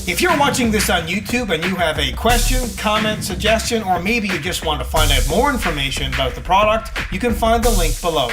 If you're watching this on YouTube and you have a question, comment, suggestion, or maybe you just want to find out more information about the product, you can find the link below.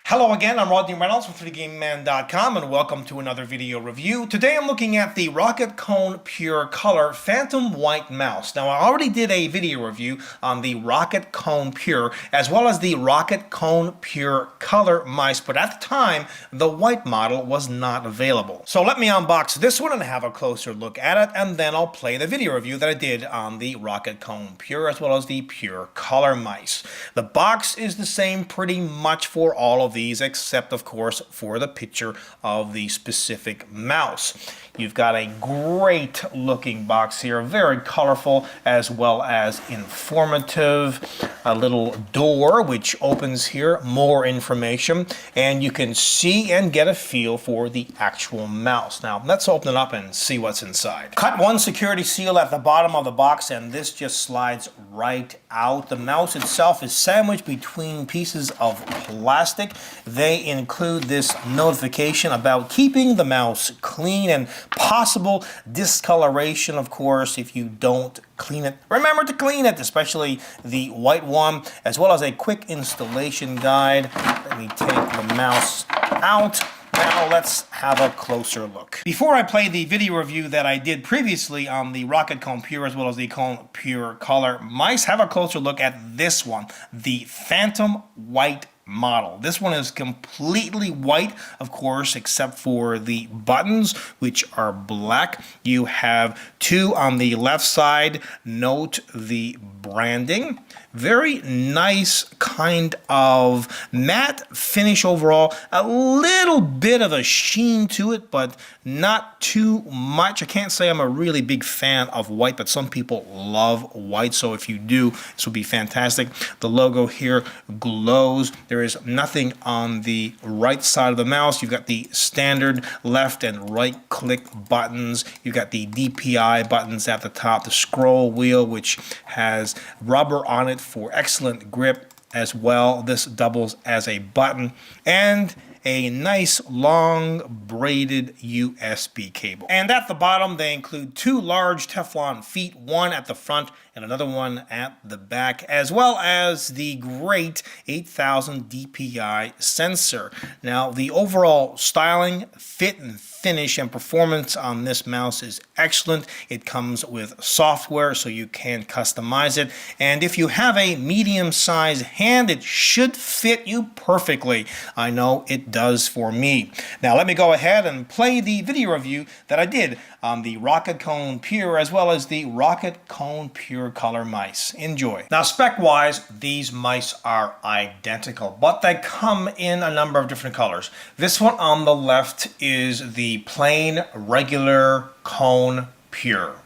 Hello again, I'm Rodney Reynolds with 3DGameMan.com and welcome to another video review. Today I'm looking at the Roccat Kone Pure Color Phantom White Mouse. Now I already did a video review on the Roccat Kone Pure as well as the Roccat Kone Pure Color mice, but at the time the white model was not available. So let me unbox this one and have a closer look at it, and then I'll play the video review that I did on the Roccat Kone Pure as well as the Pure Color mice. The box is the same pretty much for all of these, except of course for the picture of the specific mouse. You've got a great looking box here, very colorful as well as informative. A little door which opens here, more information, and you can see and get a feel for the actual mouse. Now let's open it up and see what's inside. Cut one security seal at the bottom of the box and this just slides right out. The mouse itself is sandwiched between pieces of plastic. They include this notification about keeping the mouse clean and possible discoloration, of course, if you don't clean it. Remember to clean it, especially the white one, as well as a quick installation guide. Let me take the mouse out. Now let's have a closer look. Before I play the video review that I did previously on the Roccat Kone Pure as well as the Kone Pure Color mice, have a closer look at this one, the Phantom White model. This one is completely white, of course, except for the buttons, which are black. You have two on the left side. Note the branding. Very nice kind of matte finish overall. A little bit of a sheen to it, but not too much. I can't say I'm a really big fan of white, but some people love white, so if you do, this would be fantastic. The logo here glows. There is nothing on the right side of the mouse. You've got the standard left and right click buttons. You've got the DPI buttons at the top, the scroll wheel, which has rubber on it for excellent grip as well. This doubles as a button, and a nice long braided USB cable. And at the bottom they include two large Teflon feet, one at the front and another one at the back, as well as the great 8000 Dpi sensor. Now the overall styling, fit and finish and performance on this mouse is excellent. It comes with software so you can customize it, and if you have a medium-sized hand, it should fit you perfectly. I know it does for me. Now let me go ahead and play the video review that I did on the Roccat Kone Pure as well as the Roccat Kone Pure Color mice. Enjoy. Now spec-wise, these mice are identical, but they come in a number of different colors. This one on the left is the plain regular Kone Pure.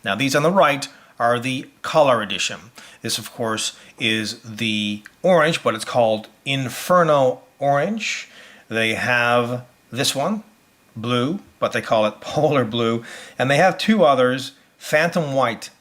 Now these on the right are the color edition. This of course is the orange, but it's called Inferno Orange. They have this one, blue, but they call it polar blue, and they have two others, Phantom White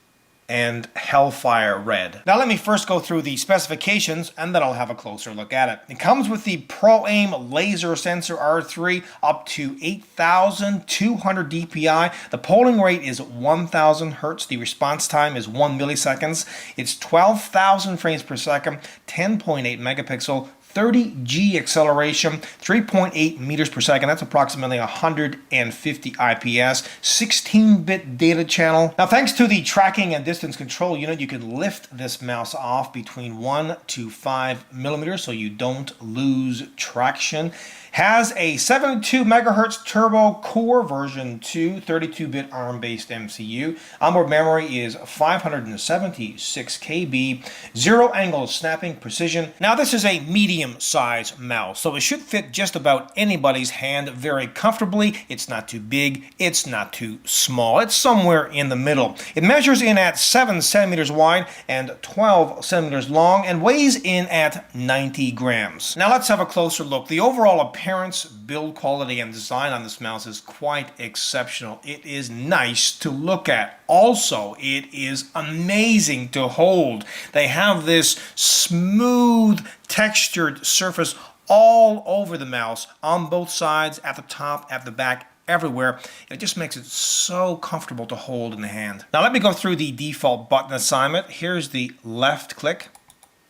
and Hellfire Red. Now let me first go through the specifications and then I'll have a closer look at it. It comes with the Pro-Aim Laser Sensor R3 up to 8200 DPI. The polling rate is 1000 Hertz. The response time is 1 milliseconds. It's 12,000 frames per second, 10.8 megapixel, 30G acceleration, 3.8 meters per second. That's approximately 150 IPS, 16-bit data channel. Now, thanks to the tracking and distance control unit, you can lift this mouse off between 1 to 5 millimeters so you don't lose traction. Has a 72 megahertz turbo core version 2, 32-bit ARM-based MCU. Onboard memory is 576 KB, zero angle snapping precision. Now this is a medium-sized mouse, so it should fit just about anybody's hand very comfortably. It's not too big, it's not too small. It's somewhere in the middle. It measures in at 7 centimeters wide and 12 centimeters long and weighs in at 90 grams. Now let's have a closer look. The overall appearance, build quality, and design on this mouse is quite exceptional. It is nice to look at. Also, it is amazing to hold. They have this smooth textured surface all over the mouse, on both sides, at the top, at the back, everywhere. It just makes it so comfortable to hold in the hand. Now let me go through the default button assignment. Here's the left click,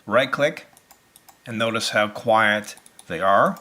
right click, and notice how quiet they are.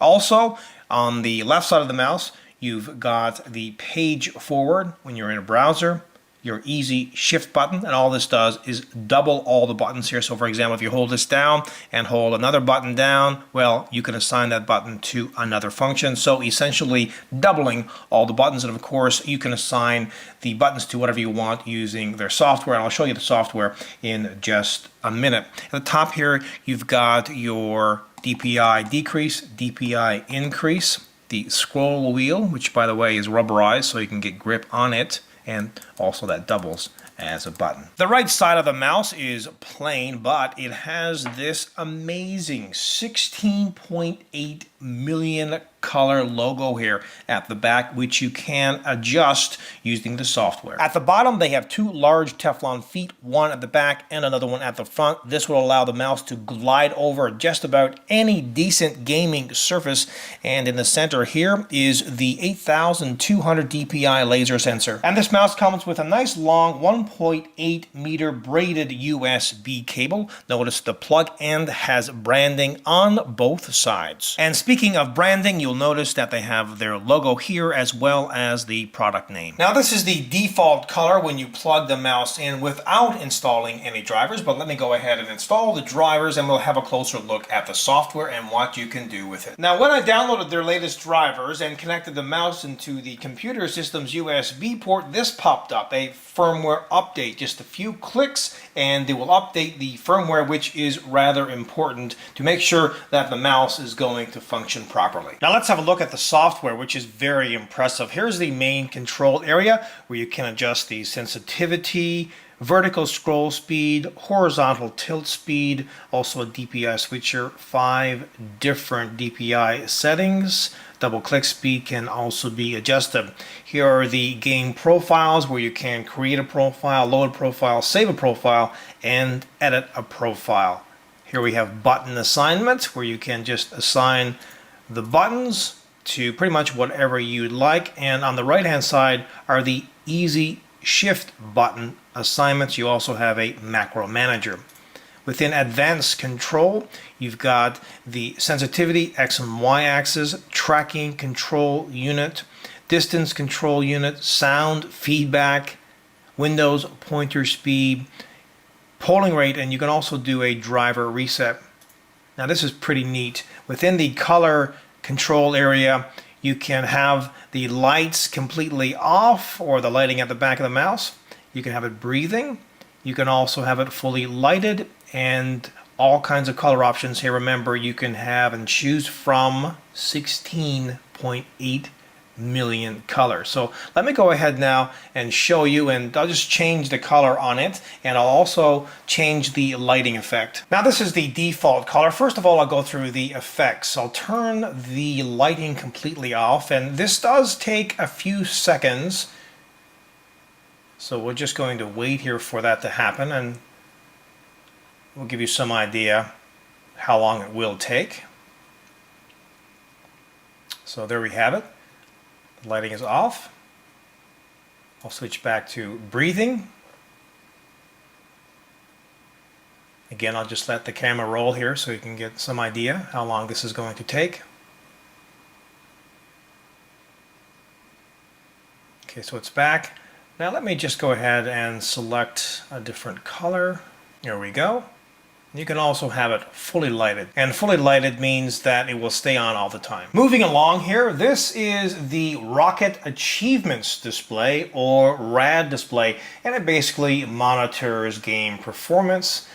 Also, on the left side of the mouse, you've got the page forward when you're in a browser, your easy shift button, and all this does is double all the buttons here. So for example, if you hold this down and hold another button down, well, you can assign that button to another function. So essentially doubling all the buttons, and of course you can assign the buttons to whatever you want using their software, and I'll show you the software in just a minute. At the top here, you've got your DPI decrease, DPI increase, the scroll wheel, which by the way is rubberized so you can get grip on it, and also that doubles as a button. The right side of the mouse is plain, but it has this amazing 16.8 million color logo here at the back, which you can adjust using the software. At the bottom, they have two large Teflon feet, one at the back and another one at the front. This will allow the mouse to glide over just about any decent gaming surface. And in the center here is the 8200 DPI laser sensor. And this mouse comes with a nice long 1.8 meter braided USB cable. Notice the plug end has branding on both sides. And speaking of branding, you'll notice that they have their logo here as well as the product name. Now this is the default color when you plug the mouse in without installing any drivers, but let me go ahead and install the drivers and we'll have a closer look at the software and what you can do with it. Now when I downloaded their latest drivers and connected the mouse into the computer system's USB port, this popped up, a firmware update. Just a few clicks and they will update the firmware, which is rather important to make sure that the mouse is going to function properly. Now let's have a look at the software, which is very impressive. Here's the main control area where you can adjust the sensitivity, vertical scroll speed, horizontal tilt speed, also a DPI switcher, 5 different DPI settings. Double click speed can also be adjusted. Here are the game profiles where you can create a profile, load a profile, save a profile, and edit a profile. Here we have button assignment where you can just assign the buttons to pretty much whatever you'd like. And on the right hand side are the easy shift button assignments. You also have a macro manager. Within advanced control, you've got the sensitivity, X and Y axis, tracking control unit, distance control unit, sound feedback, Windows pointer speed, polling rate, and you can also do a driver reset. Now this is pretty neat. Within the color control area, you can have the lights completely off or the lighting at the back of the mouse. You can have it breathing. You can also have it fully lighted and all kinds of color options here. Remember, you can have and choose from 16.8 million colors. So let me go ahead now and show you, and I'll just change the color on it, and I'll also change the lighting effect. Now this is the default color. First of all, I'll go through the effects. I'll turn the lighting completely off, and this does take a few seconds. So we're just going to wait here for that to happen, and we'll give you some idea how long it will take. So there we have it. The lighting is off. I'll switch back to breathing. Again, I'll just let the camera roll here so you can get some idea how long this is going to take. Okay, so it's back. Now let me just go ahead and select a different color. There we go. You can also have it fully lighted, and fully lighted means that it will stay on all the time. Moving along here, this is the Roccat Achievements display, or RAD display, and it basically monitors game performance.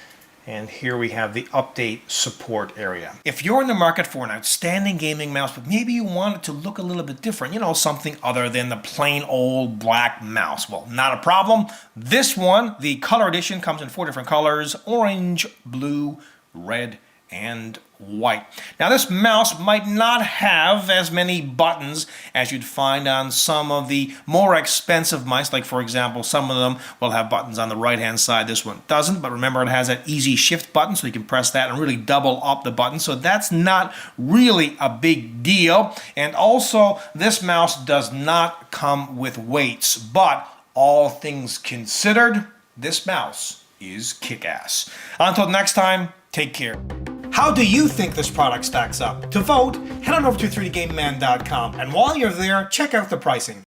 And here we have the update support area. If you're in the market for an outstanding gaming mouse, but maybe you want it to look a little bit different, you know, something other than the plain old black mouse, well, not a problem. This one, the color edition, comes in 4 different colors: orange, blue, red, and white. Now this mouse might not have as many buttons as you'd find on some of the more expensive mice, like for example some of them will have buttons on the right hand side, this one doesn't, but remember it has that easy shift button so you can press that and really double up the button, so that's not really a big deal. And also this mouse does not come with weights, but all things considered, this mouse is kick-ass. Until next time, take care. How do you think this product stacks up? To vote, head on over to 3dgameman.com, and while you're there, check out the pricing.